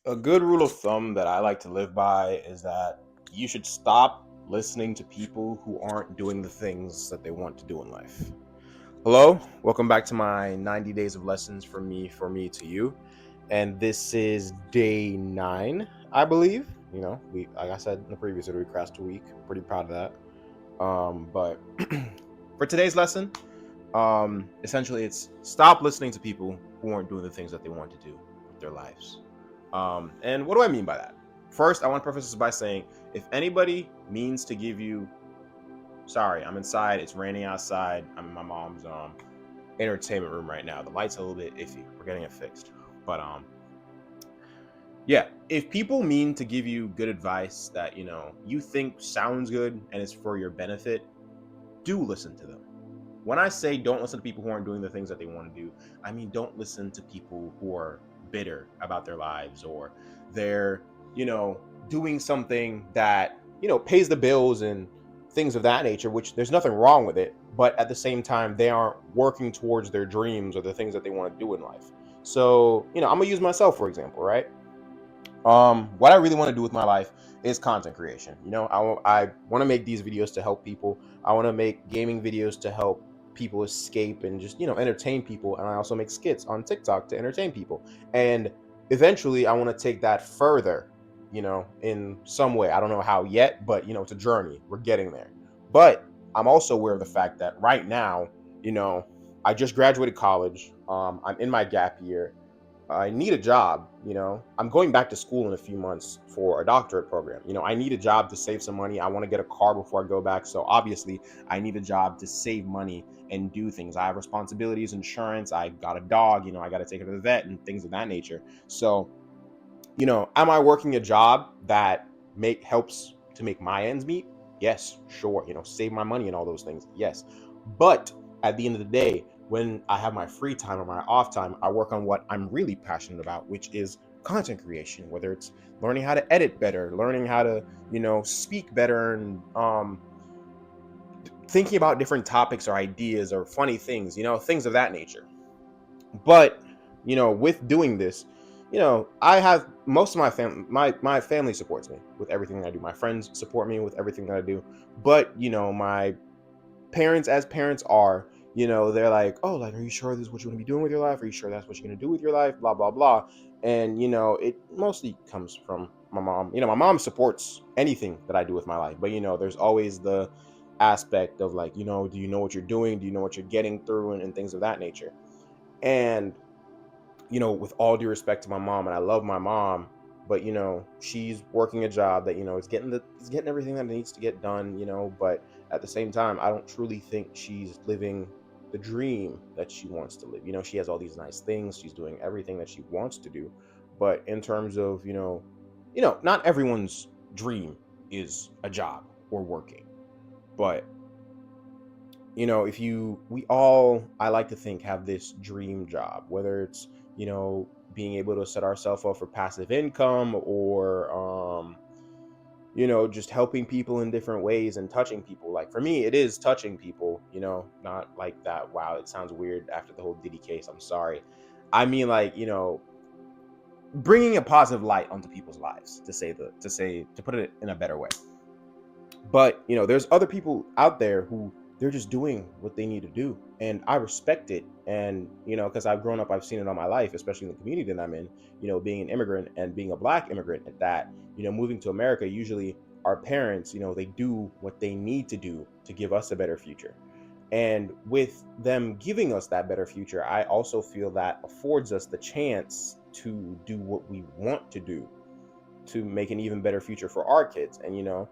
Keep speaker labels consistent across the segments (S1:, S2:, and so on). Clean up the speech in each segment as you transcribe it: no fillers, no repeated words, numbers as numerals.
S1: A good rule of thumb that I like to live by is that you should stop listening to people who aren't doing the things that they want to do in life. Hello, welcome back to my 90 days of lessons for me to you. And this is day 9, I believe. We like I said in the previous video, we crossed a week. Pretty proud of that. But for today's lesson, essentially it's stop listening to people who aren't doing the things that they want to do with their lives. And what do I mean by that? First, I want to preface this by saying if anybody means to give you, sorry, I'm inside, it's raining outside, I'm in my mom's entertainment room right now. The light's a little bit iffy. We're getting it fixed. But yeah, if people mean to give you good advice that, you think sounds good and is for your benefit, do listen to them. When I say don't listen to people who aren't doing the things that they want to do, I mean don't listen to people who are bitter about their lives, or they're, doing something that, pays the bills and things of that nature, which there's nothing wrong with it, but at the same time they aren't working towards their dreams or the things that they want to do in life. So, I'm gonna use myself for example, right? What I really want to do with my life is content creation. I want to make these videos to help people. I want to make gaming videos to help people escape and just, entertain people. And I also make skits on TikTok to entertain people. And eventually I want to take that further, in some way. I don't know how yet, but, it's a journey. We're getting there. But I'm also aware of the fact that right now, I just graduated college. I'm in my gap year. I need a job. I'm going back to school in a few months for a doctorate program. I need a job to save some money. I want to get a car before I go back. So obviously, I need a job to save money and do things. I have responsibilities, insurance. I got a dog. I got to take her to the vet and things of that nature. So, am I working a job that helps to make my ends meet? Yes, sure. Save my money and all those things. Yes. But at the end of the day, when I have my free time or my off time, I work on what I'm really passionate about, which is content creation, whether it's learning how to edit better, learning how to, speak better, and thinking about different topics or ideas or funny things, things of that nature. But, with doing this, I have most of my family, my family supports me with everything I do. My friends support me with everything that I do. But, my parents, as parents are, they're like, oh, like, are you sure this is what you want to be doing with your life? Are you sure that's what you're going to do with your life? Blah, blah, blah. And, it mostly comes from my mom. My mom supports anything that I do with my life. But, there's always the aspect of like, do you know what you're doing? Do you know what you're getting through, and things of that nature? And, with all due respect to my mom, and I love my mom, but she's working a job that it's getting everything that needs to get done, but at the same time, I don't truly think she's living the dream that she wants to live. She has all these nice things, she's doing everything that she wants to do, but in terms of, not everyone's dream is a job or working. But if we all, I like to think, have this dream job, whether it's, being able to set ourselves up for passive income, or, just helping people in different ways and touching people. Like for me, it is touching people, not like that. Wow, it sounds weird after the whole Diddy case. I'm sorry. I mean, like, bringing a positive light onto people's lives, to put it in a better way. But there's other people out there who they're just doing what they need to do, and I respect it. And because I've grown up, I've seen it all my life, especially in the community that I'm in, being an immigrant and being a Black immigrant at that. Moving to America, usually our parents, they do what they need to do to give us a better future. And with them giving us that better future, I also feel that affords us the chance to do what we want to do to make an even better future for our kids. And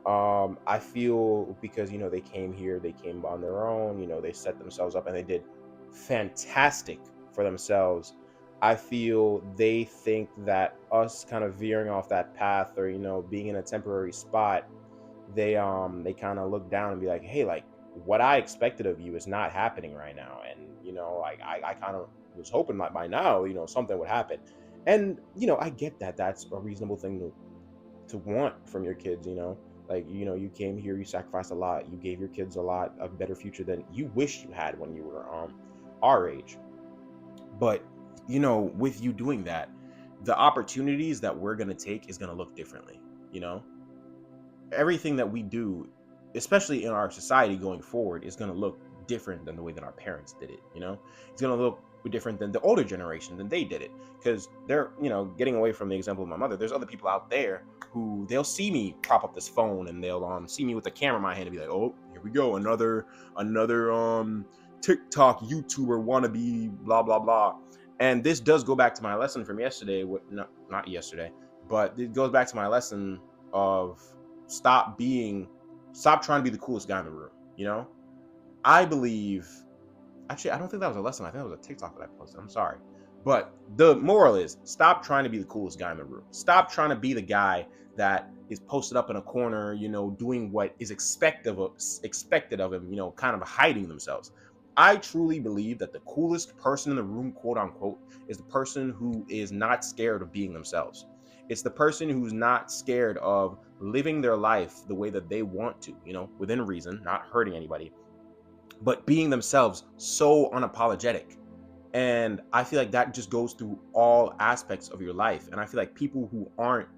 S1: I feel, because they came here, they came on their own, they set themselves up and they did fantastic for themselves. I feel they think that us kind of veering off that path, or being in a temporary spot, they kind of look down and be like, hey, like, what I expected of you is not happening right now. And like, I kind of was hoping that by now something would happen. And I get that that's a reasonable thing to want from your kids. Like, you came here, you sacrificed a lot, you gave your kids a lot of better future than you wish you had when you were our age. But with you doing that, the opportunities that we're going to take is going to look differently. Everything that we do, especially in our society going forward, is going to look different than the way that our parents did it. It's going to look different than the older generation than they did it, because they're, getting away from the example of my mother. There's other people out there who they'll see me prop up this phone and they'll see me with the camera in my hand and be like, oh, here we go, another TikTok YouTuber wannabe, blah blah blah. And this does go back to my lesson from yesterday. Not yesterday, but it goes back to my lesson of stop trying to be the coolest guy in the room. I believe, actually, I don't think that was a lesson. I think that was a TikTok that I posted. I'm sorry. But the moral is, stop trying to be the coolest guy in the room. Stop trying to be the guy that is posted up in a corner, doing what is expected of him, kind of hiding themselves. I truly believe that the coolest person in the room, quote unquote, is the person who is not scared of being themselves. It's the person who's not scared of living their life the way that they want to, within reason, not hurting anybody, but being themselves so unapologetic. And I feel like that just goes through all aspects of your life. And I feel like people who aren't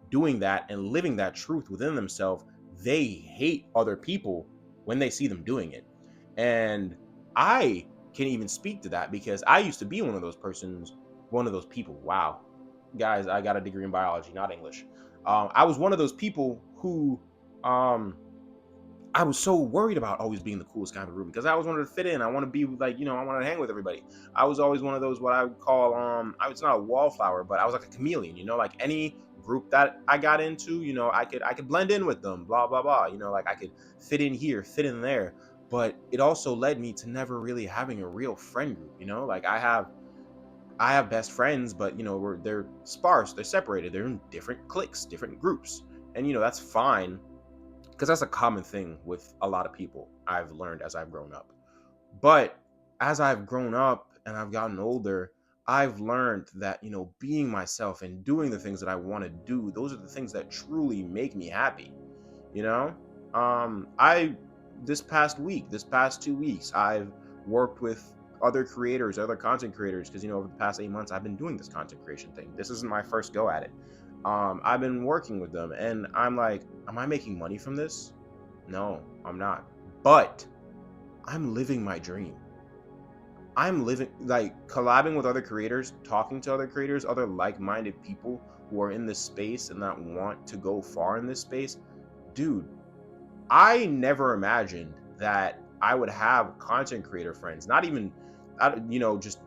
S1: doing that and living that truth within themselves, they hate other people when they see them doing it. And I can even speak to that because I used to be one of those people. Wow. Guys, I got a degree in biology, not English. I was one of those people who I was so worried about always being the coolest guy in the room because I always wanted to fit in. I want to be like, I want to hang with everybody. I was always one of those, what I would call, I was not a wallflower, but I was like a chameleon, like any group that I got into, I could blend in with them, blah, blah, blah. Like I could fit in here, fit in there. But it also led me to never really having a real friend group, like I have best friends, but they're sparse, they're separated, they're in different cliques, different groups. And that's fine, because that's a common thing with a lot of people, I've learned as I've grown up. But as I've grown up and I've gotten older, I've learned that, being myself and doing the things that I want to do, those are the things that truly make me happy. This past 2 weeks, I've worked with other creators, other content creators, because, over the past 8 months, I've been doing this content creation thing. This isn't my first go at it. I've been working with them and I'm like, am I making money from this? No, I'm not. But I'm living my dream. I'm living, like, collabing with other creators, talking to other creators, other like-minded people who are in this space and that want to go far in this space. Dude, I never imagined that I would have content creator friends, not even, just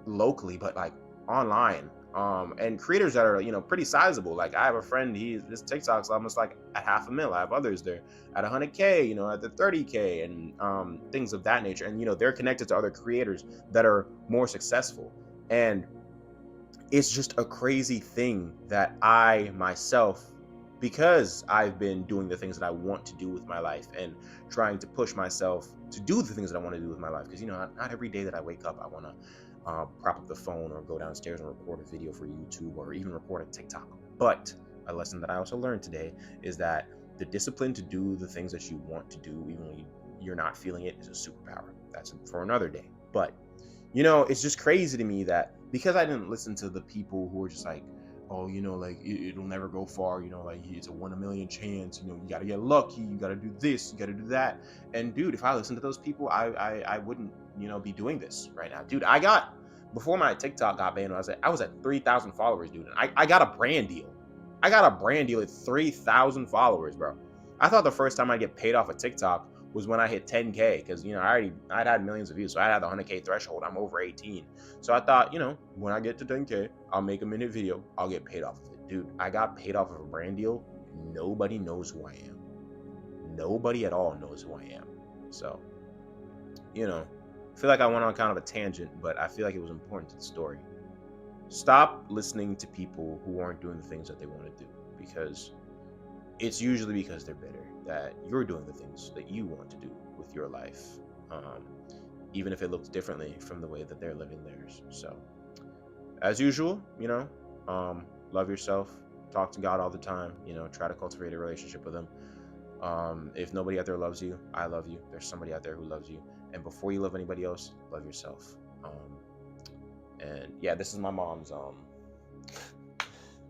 S1: locally, but like online. And creators that are, pretty sizable. Like I have a friend, his TikTok's almost like at 500,000. I have others there at 100K, at the 30K and things of that nature. And, they're connected to other creators that are more successful. And it's just a crazy thing that I myself, because I've been doing the things that I want to do with my life and trying to push myself to do the things that I want to do with my life. Because, not every day that I wake up, I want to prop up the phone or go downstairs and record a video for YouTube or even record a TikTok. But a lesson that I also learned today is that the discipline to do the things that you want to do, even when you're not feeling it, is a superpower. That's for another day. But, it's just crazy to me that because I didn't listen to the people who were just like, oh, like it'll never go far, like it's a 1 in a million chance, you got to get lucky, you got to do this, you got to do that. And dude, if I listened to those people, I wouldn't, be doing this right now. Dude, before my TikTok got banned, I was at 3,000 followers, dude. And I got a brand deal. I got a brand deal at 3,000 followers, bro. I thought the first time I'd get paid off of TikTok was when I hit 10K, because I'd had millions of views, so I had the 100K threshold. I'm over 18, so I thought, when I get to 10K, I'll make a minute video, I'll get paid off of it. Dude, I got paid off of a brand deal. Nobody knows who I am. Nobody at all knows who I am. So, I feel like I went on kind of a tangent, but I feel like it was important to the story. Stop listening to people who aren't doing the things that they want to do, because it's usually because they're bitter that you're doing the things that you want to do with your life, even if it looks differently from the way that they're living theirs. So, as usual, love yourself, talk to God all the time, try to cultivate a relationship with him. If nobody out there loves you, I love you. There's somebody out there who loves you. And before you love anybody else, love yourself. And yeah, this is my mom's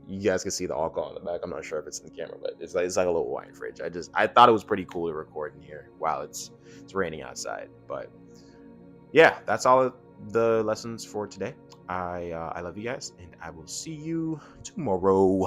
S1: You guys can see the alcohol in the back. I'm not sure if it's in the camera, but it's like a little wine fridge. I thought it was pretty cool to record in here while it's raining outside. But yeah, that's all the lessons for today. I love you guys, and I will see you tomorrow.